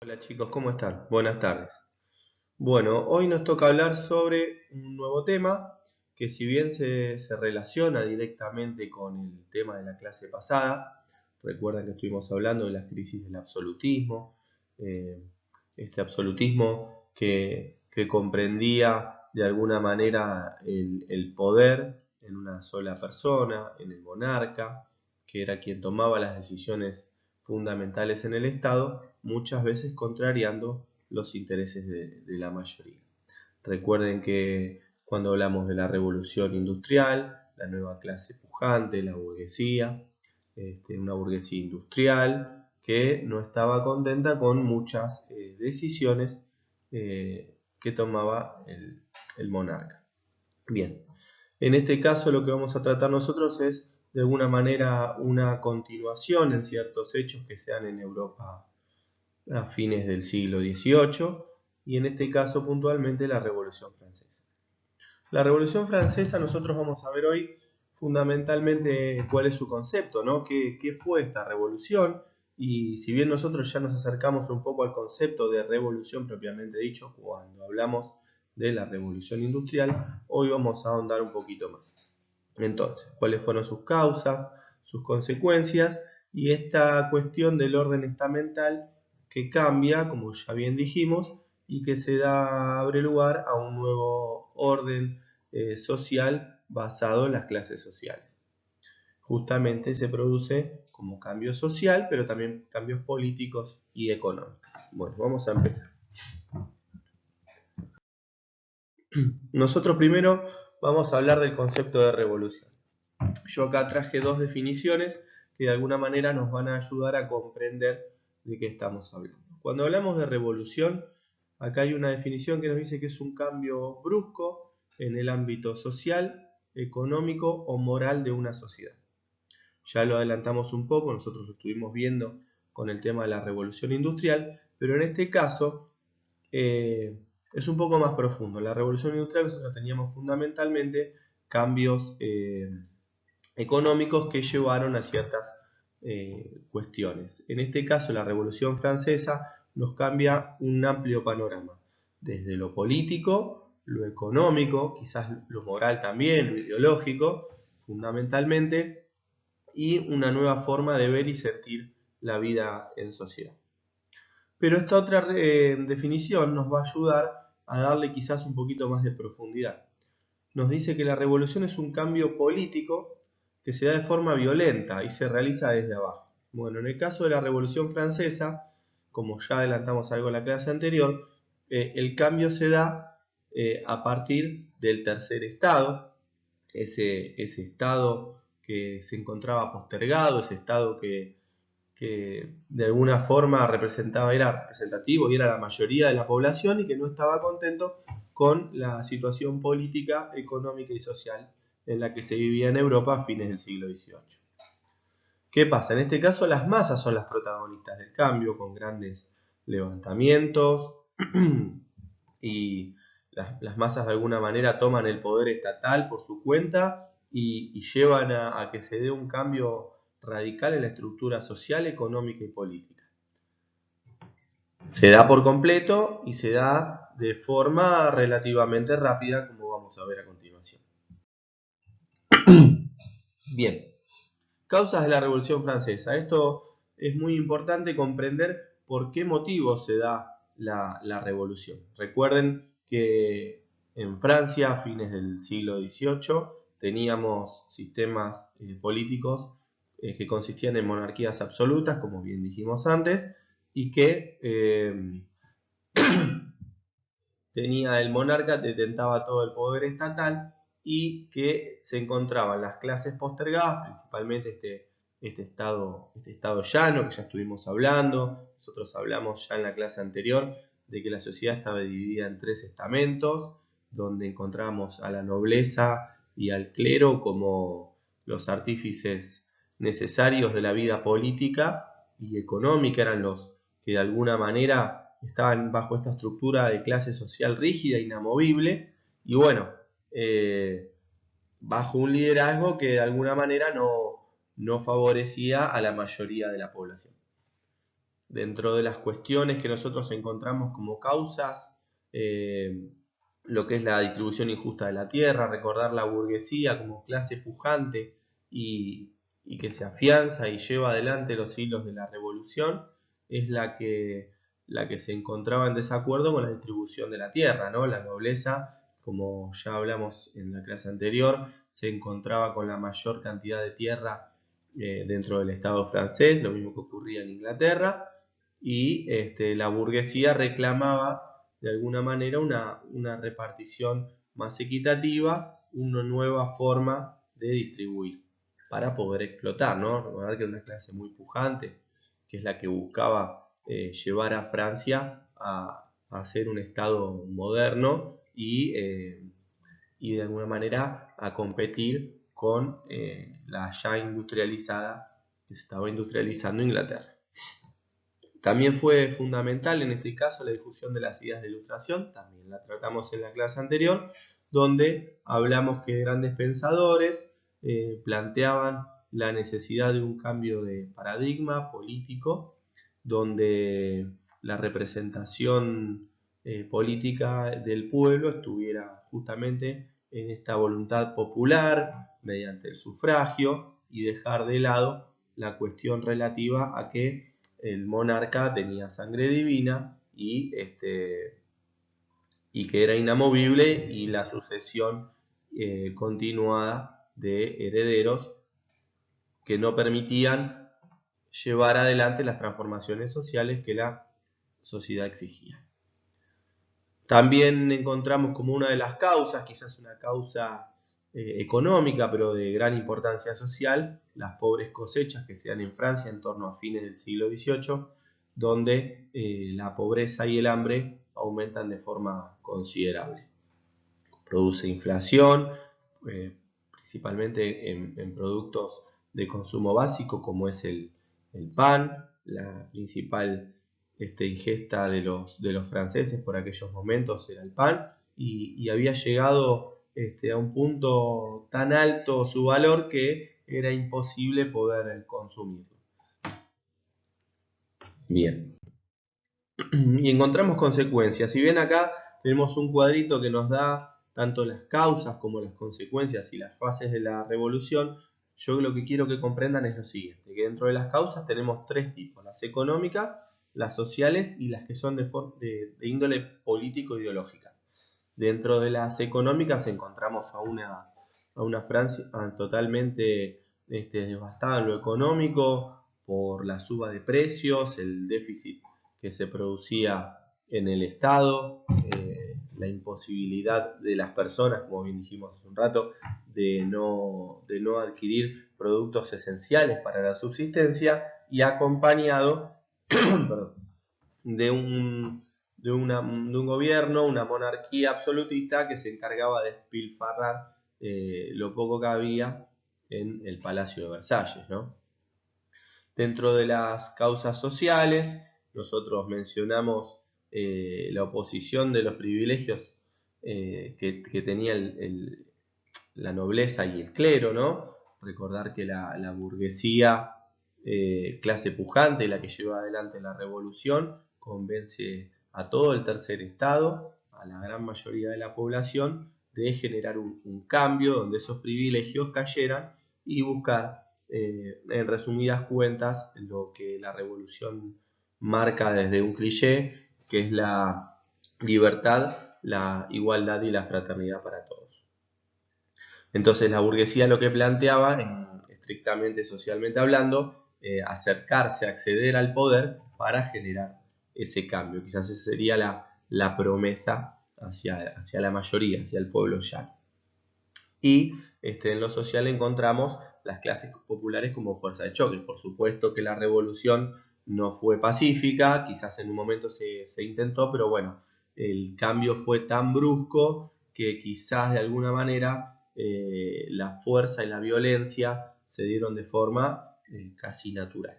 Hola chicos, ¿cómo están? Buenas tardes. Bueno, hoy nos toca hablar sobre un nuevo tema que si bien se relaciona directamente con el tema de la clase pasada, recuerdan que estuvimos hablando de la crisis del absolutismo, eh, este absolutismo que comprendía de alguna manera el poder en una sola persona, en el monarca, que era quien tomaba las decisiones fundamentales en el Estado, muchas veces contrariando los intereses de la mayoría. Recuerden que cuando hablamos de la revolución industrial, la nueva clase pujante, la burguesía, una burguesía industrial que no estaba contenta con muchas decisiones que tomaba el monarca. Bien, en este caso lo que vamos a tratar nosotros es de alguna manera una continuación en ciertos hechos que se dan en Europa a fines del siglo XVIII y en este caso puntualmente la Revolución Francesa. La Revolución Francesa nosotros vamos a ver hoy fundamentalmente cuál es su concepto, ¿no? ¿Qué fue esta revolución? Y si bien nosotros ya nos acercamos un poco al concepto de revolución propiamente dicho cuando hablamos de la revolución industrial, hoy vamos a ahondar un poquito más. Entonces, ¿cuáles fueron sus causas, sus consecuencias y esta cuestión del orden estamental que cambia, como ya bien dijimos, y que abre lugar a un nuevo orden social basado en las clases sociales? Justamente se produce como cambio social, pero también cambios políticos y económicos. Bueno, vamos a empezar. Nosotros primero vamos a hablar del concepto de revolución. Yo acá traje dos definiciones que de alguna manera nos van a ayudar a comprender de qué estamos hablando. Cuando hablamos de revolución, acá hay una definición que nos dice que es un cambio brusco en el ámbito social, económico o moral de una sociedad. Ya lo adelantamos un poco, nosotros lo estuvimos viendo con el tema de la revolución industrial, pero en este caso es un poco más profundo. La revolución industrial nosotros teníamos fundamentalmente cambios económicos que llevaron a ciertas cuestiones. En este caso, la Revolución Francesa nos cambia un amplio panorama, desde lo político, lo económico, quizás lo moral también, lo ideológico, fundamentalmente, y una nueva forma de ver y sentir la vida en sociedad. Pero esta otra definición nos va a ayudar a darle quizás un poquito más de profundidad. Nos dice que la revolución es un cambio político que se da de forma violenta y se realiza desde abajo. Bueno, en el caso de la Revolución Francesa, como ya adelantamos algo en la clase anterior, el cambio se da a partir del tercer estado, ese estado que se encontraba postergado, ese estado que de alguna forma era representativo y era la mayoría de la población y que no estaba contento con la situación política, económica y social en la que se vivía en Europa a fines del siglo XVIII. ¿Qué pasa? En este caso las masas son las protagonistas del cambio, con grandes levantamientos y las masas de alguna manera toman el poder estatal por su cuenta y llevan a que se dé un cambio radical en la estructura social, económica y política. Se da por completo y se da de forma relativamente rápida, como vamos a ver a continuación. Bien, causas de la Revolución Francesa. Esto es muy importante comprender por qué motivo se da la revolución. Recuerden que en Francia, a fines del siglo XVIII, teníamos sistemas políticos que consistían en monarquías absolutas, como bien dijimos antes, y que tenía el monarca, detentaba todo el poder estatal y que se encontraban las clases postergadas, principalmente este estado llano que ya estuvimos hablando. Nosotros hablamos ya en la clase anterior de que la sociedad estaba dividida en tres estamentos, donde encontramos a la nobleza y al clero como los artífices necesarios de la vida política y económica, eran los que de alguna manera estaban bajo esta estructura de clase social rígida, inamovible, y bueno, bajo un liderazgo que de alguna manera no favorecía a la mayoría de la población. dentro de las cuestiones que nosotros encontramos como causas, lo que es la distribución injusta de la tierra, recordar la burguesía como clase pujante y que se afianza y lleva adelante los hilos de la revolución, es la que se encontraba en desacuerdo con la distribución de la tierra, ¿no? La nobleza, como ya hablamos en la clase anterior, se encontraba con la mayor cantidad de tierra dentro del Estado francés, lo mismo que ocurría en Inglaterra, y la burguesía reclamaba de alguna manera una repartición más equitativa, una nueva forma de distribuir para poder explotar, ¿no? Recordar que era una clase muy pujante, que es la que buscaba llevar a Francia a ser un Estado moderno y de alguna manera a competir con la ya industrializada que se estaba industrializando Inglaterra. También fue fundamental en este caso la difusión de las ideas de ilustración, también la tratamos en la clase anterior, donde hablamos que grandes pensadores planteaban la necesidad de un cambio de paradigma político, donde la representación política del pueblo estuviera justamente en esta voluntad popular, mediante el sufragio, y dejar de lado la cuestión relativa a que el monarca tenía sangre divina y que era inamovible, y la sucesión continuada de herederos que no permitían llevar adelante las transformaciones sociales que la sociedad exigía. También encontramos como una de las causas, quizás una causa económica, pero de gran importancia social, las pobres cosechas que se dan en Francia en torno a fines del siglo XVIII, donde la pobreza y el hambre aumentan de forma considerable. Produce inflación, principalmente en productos de consumo básico como es el pan, la principal ingesta de los franceses por aquellos momentos era el pan, y había llegado a un punto tan alto su valor que era imposible poder consumirlo. Bien. Y encontramos consecuencias. Si bien acá tenemos un cuadrito que nos da tanto las causas como las consecuencias y las fases de la revolución, yo lo que quiero que comprendan es lo siguiente, que dentro de las causas tenemos tres tipos: las económicas, las sociales y las que son de índole político-ideológica. Dentro de las económicas encontramos a una Francia totalmente devastada en lo económico por la suba de precios, el déficit que se producía en el Estado, la imposibilidad de las personas, como bien dijimos hace un rato, de no adquirir productos esenciales para la subsistencia, y acompañado de un gobierno, una monarquía absolutista que se encargaba de despilfarrar lo poco que había en el Palacio de Versalles, ¿no? Dentro de las causas sociales, nosotros mencionamos la oposición de los privilegios que tenía la nobleza y el clero, ¿no? Recordar que la burguesía, clase pujante, la que lleva adelante la revolución, convence a todo el tercer estado, a la gran mayoría de la población, de generar un cambio donde esos privilegios cayeran y buscar, en resumidas cuentas, lo que la revolución marca desde un cliché, que es la libertad, la igualdad y la fraternidad para todos. Entonces la burguesía lo que planteaba, estrictamente socialmente hablando, acercarse, acceder al poder para generar ese cambio. Quizás esa sería la promesa hacia la mayoría, hacia el pueblo llano. Y en lo social encontramos las clases populares como fuerza de choque. Por supuesto que la revolución no fue pacífica, quizás en un momento se intentó, pero bueno, el cambio fue tan brusco que quizás de alguna manera la fuerza y la violencia se dieron de forma casi natural.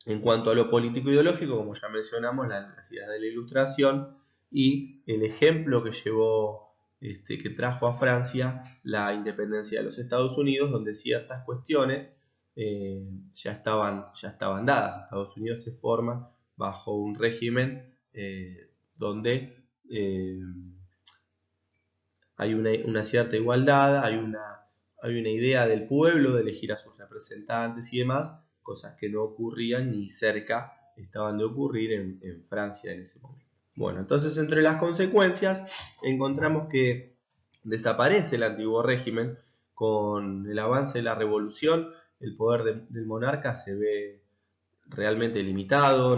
En cuanto a lo político-ideológico, como ya mencionamos, las ideas de la Ilustración y el ejemplo que llevó, que trajo a Francia la independencia de los Estados Unidos, donde ciertas cuestiones ya estaban dadas. Estados Unidos se forma bajo un régimen donde hay una cierta igualdad, hay una idea del pueblo de elegir a sus representantes y demás, cosas que no ocurrían ni cerca estaban de ocurrir en Francia en ese momento. Bueno, entonces entre las consecuencias encontramos que desaparece el antiguo régimen con el avance de la revolución, el poder del monarca se ve realmente limitado,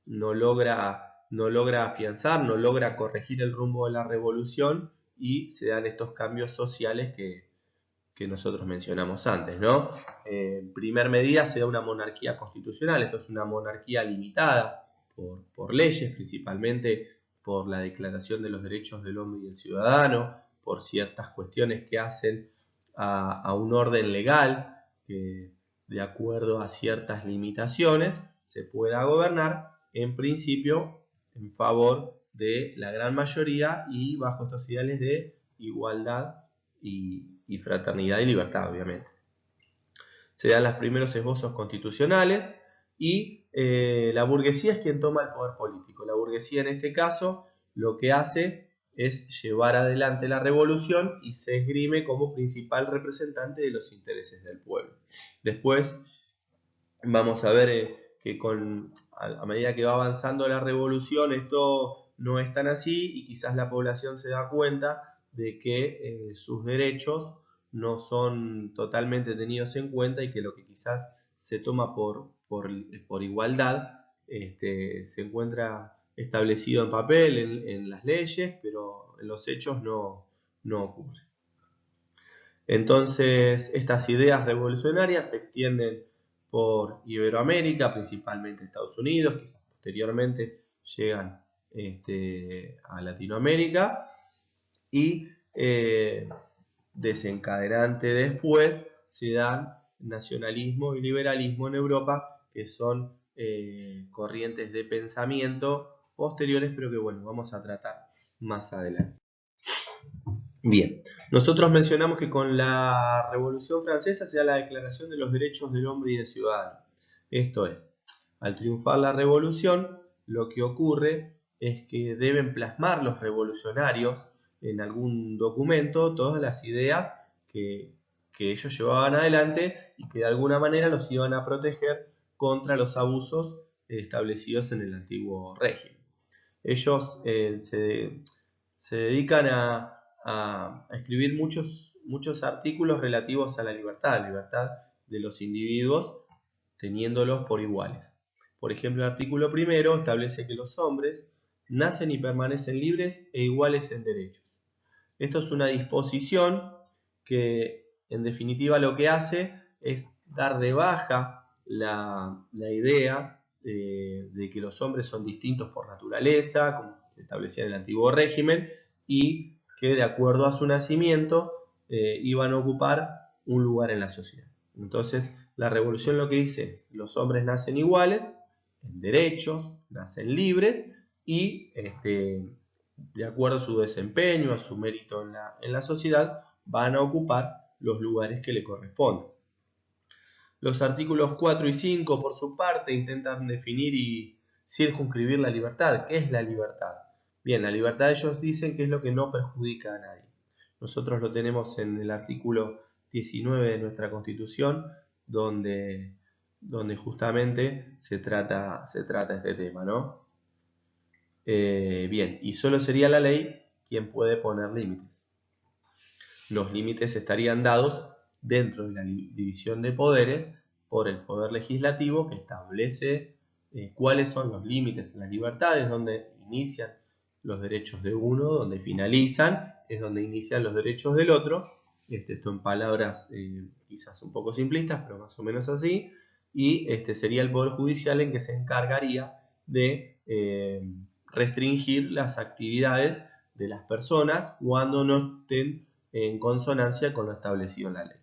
no logra afianzar, no logra corregir el rumbo de la revolución y se dan estos cambios sociales que nosotros mencionamos antes, ¿no? En primer medida se da una monarquía constitucional, esto es una monarquía limitada por leyes, principalmente por la Declaración de los Derechos del Hombre y del Ciudadano, por ciertas cuestiones que hacen a un orden legal que, de acuerdo a ciertas limitaciones, se pueda gobernar, en principio, en favor de la gran mayoría y bajo estos ideales de igualdad y fraternidad y libertad, obviamente. Se dan los primeros esbozos constitucionales y la burguesía es quien toma el poder político. La burguesía en este caso lo que hace es llevar adelante la revolución y se esgrime como principal representante de los intereses del pueblo. Después vamos a ver que a medida que va avanzando la revolución esto no es tan así y quizás la población se da cuenta de que sus derechos no son totalmente tenidos en cuenta y que lo que quizás se toma por igualdad se encuentra establecido en papel, en las leyes, pero en los hechos no ocurre. Entonces, estas ideas revolucionarias se extienden por Iberoamérica, principalmente Estados Unidos, quizás posteriormente llegan a Latinoamérica y desencadenante después se dan nacionalismo y liberalismo en Europa, que son corrientes de pensamiento posteriores, pero que bueno, vamos a tratar más adelante. Bien, nosotros mencionamos que con la Revolución Francesa se da la Declaración de los Derechos del Hombre y del Ciudadano. Esto es, al triunfar la revolución, lo que ocurre es que deben plasmar los revolucionarios en algún documento todas las ideas que ellos llevaban adelante y que de alguna manera los iban a proteger contra los abusos establecidos en el antiguo régimen. Ellos se dedican a escribir muchos artículos relativos a la libertad de los individuos, teniéndolos por iguales. Por ejemplo, el artículo primero establece que los hombres nacen y permanecen libres e iguales en derechos. Esto es una disposición que en definitiva lo que hace es dar de baja la idea de que los hombres son distintos por naturaleza, como se establecía en el antiguo régimen, y que de acuerdo a su nacimiento iban a ocupar un lugar en la sociedad. Entonces la revolución lo que dice es, los hombres nacen iguales, en derechos, nacen libres y de acuerdo a su desempeño, a su mérito en la sociedad, van a ocupar los lugares que le corresponden. Los artículos 4 y 5, por su parte, intentan definir y circunscribir la libertad. ¿Qué es la libertad? Bien, la libertad ellos dicen que es lo que no perjudica a nadie. Nosotros lo tenemos en el artículo 19 de nuestra Constitución, donde justamente se trata este tema, ¿no? Bien, y solo sería la ley quien puede poner límites. Los límites estarían dados dentro de la división de poderes por el poder legislativo que establece cuáles son los límites en las libertades, donde inician los derechos de uno, donde finalizan, es donde inician los derechos del otro. Esto en palabras quizás un poco simplistas, pero más o menos así. Y sería el Poder Judicial en que se encargaría de restringir las actividades de las personas cuando no estén en consonancia con lo establecido en la ley.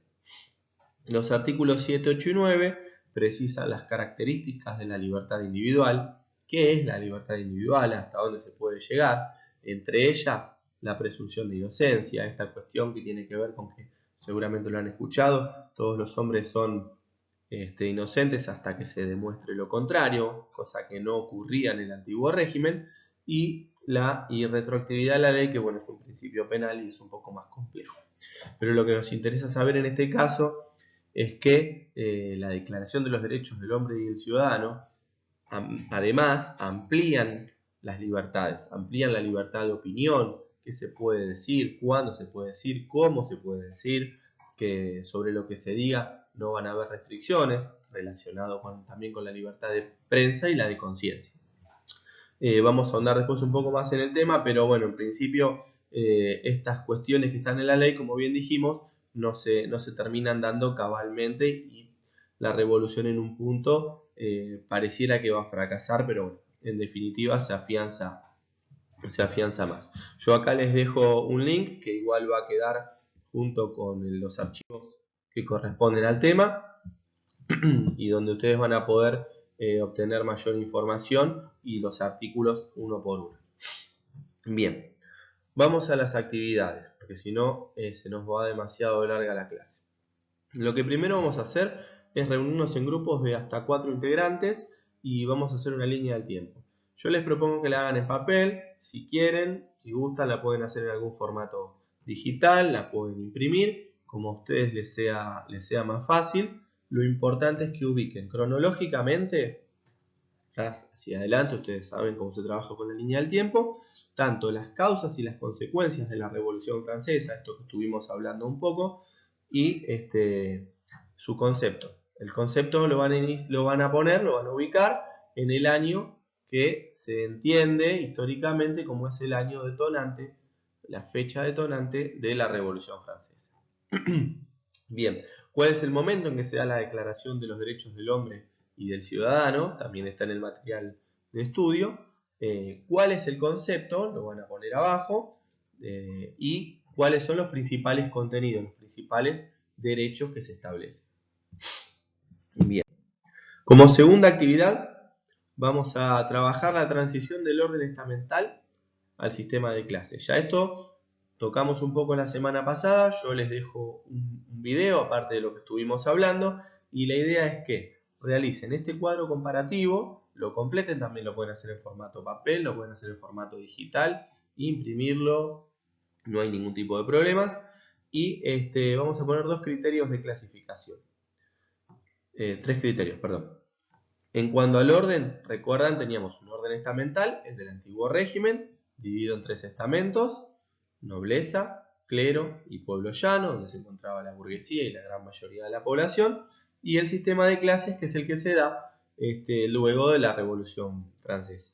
Los artículos 7, 8 y 9 precisan las características de la libertad individual, qué es la libertad individual, hasta dónde se puede llegar, entre ellas la presunción de inocencia, esta cuestión que tiene que ver con que seguramente lo han escuchado, todos los hombres son inocentes hasta que se demuestre lo contrario, cosa que no ocurría en el antiguo régimen, y la irretroactividad de la ley, que bueno, es un principio penal y es un poco más complejo. Pero lo que nos interesa saber en este caso es que la Declaración de los Derechos del Hombre y del Ciudadano además amplían las libertades, amplían la libertad de opinión, qué se puede decir, cuándo se puede decir, cómo se puede decir, que sobre lo que se diga no van a haber restricciones, relacionado también con la libertad de prensa y la de conciencia. Vamos a ahondar después un poco más en el tema, pero bueno, en principio estas cuestiones que están en la ley, como bien dijimos, no se terminan dando cabalmente y la revolución en un punto pareciera que va a fracasar, pero bueno, en definitiva se afianza más. Yo acá les dejo un link que igual va a quedar junto con los archivos que corresponden al tema y donde ustedes van a poder obtener mayor información y los artículos uno por uno. Bien, vamos a las actividades, porque si no se nos va demasiado larga la clase. Lo que primero vamos a hacer es reunirnos en grupos de hasta 4 integrantes y vamos a hacer una línea del tiempo. Yo les propongo que la hagan en papel, si quieren, si gustan la pueden hacer en algún formato digital, la pueden imprimir, como a ustedes les sea más fácil. Lo importante es que ubiquen cronológicamente, hacia adelante, ustedes saben cómo se trabaja con la línea del tiempo, tanto las causas y las consecuencias de la Revolución Francesa, esto que estuvimos hablando un poco, y su concepto. El concepto lo van a ubicar en el año que se entiende históricamente como es el año detonante, la fecha detonante de la Revolución Francesa. Bien, ¿cuál es el momento en que se da la Declaración de los Derechos del Hombre y del Ciudadano? También está en el material de estudio. ¿Cuál es el concepto? Lo van a poner abajo. Y cuáles son los principales contenidos, los principales derechos que se establecen. Bien. Como segunda actividad, vamos a trabajar la transición del orden estamental al sistema de clases. Ya esto tocamos un poco la semana pasada, yo les dejo un video aparte de lo que estuvimos hablando y la idea es que realicen este cuadro comparativo, lo completen, también lo pueden hacer en formato papel, lo pueden hacer en formato digital, imprimirlo, no hay ningún tipo de problemas. Y vamos a poner dos criterios de clasificación. Tres criterios, perdón. En cuanto al orden, recuerdan, teníamos un orden estamental, el del antiguo régimen, dividido en tres estamentos: nobleza, clero y pueblo llano, donde se encontraba la burguesía y la gran mayoría de la población, y el sistema de clases, que es el que se da luego de la Revolución Francesa.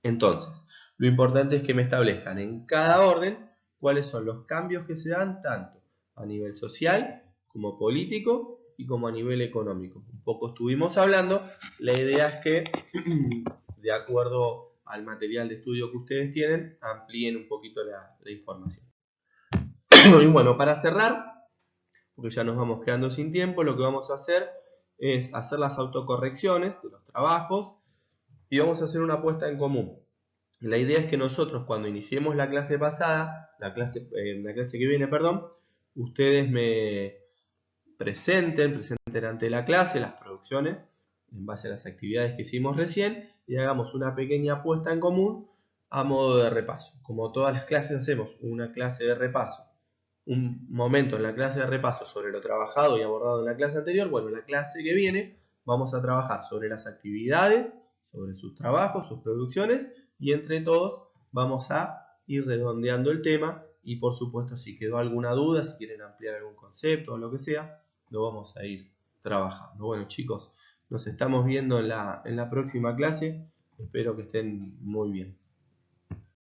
Entonces, lo importante es que me establezcan en cada orden cuáles son los cambios que se dan tanto a nivel social como político y como a nivel económico. Un poco estuvimos hablando, la idea es que de acuerdo al material de estudio que ustedes tienen, amplíen un poquito la información. Y bueno, para cerrar, porque ya nos vamos quedando sin tiempo, lo que vamos a hacer es hacer las autocorrecciones de los trabajos y vamos a hacer una apuesta en común. La idea es que nosotros, cuando iniciemos la clase pasada, la clase que viene, perdón, ustedes me presenten ante la clase las producciones en base a las actividades que hicimos recién y hagamos una pequeña apuesta en común a modo de repaso. Como todas las clases hacemos una clase de repaso, un momento en la clase de repaso sobre lo trabajado y abordado en la clase anterior, bueno, en la clase que viene vamos a trabajar sobre las actividades, sobre sus trabajos, sus producciones, y entre todos vamos a ir redondeando el tema y por supuesto si quedó alguna duda, si quieren ampliar algún concepto o lo que sea, lo vamos a ir trabajando. Bueno chicos, nos estamos viendo en la próxima clase, espero que estén muy bien.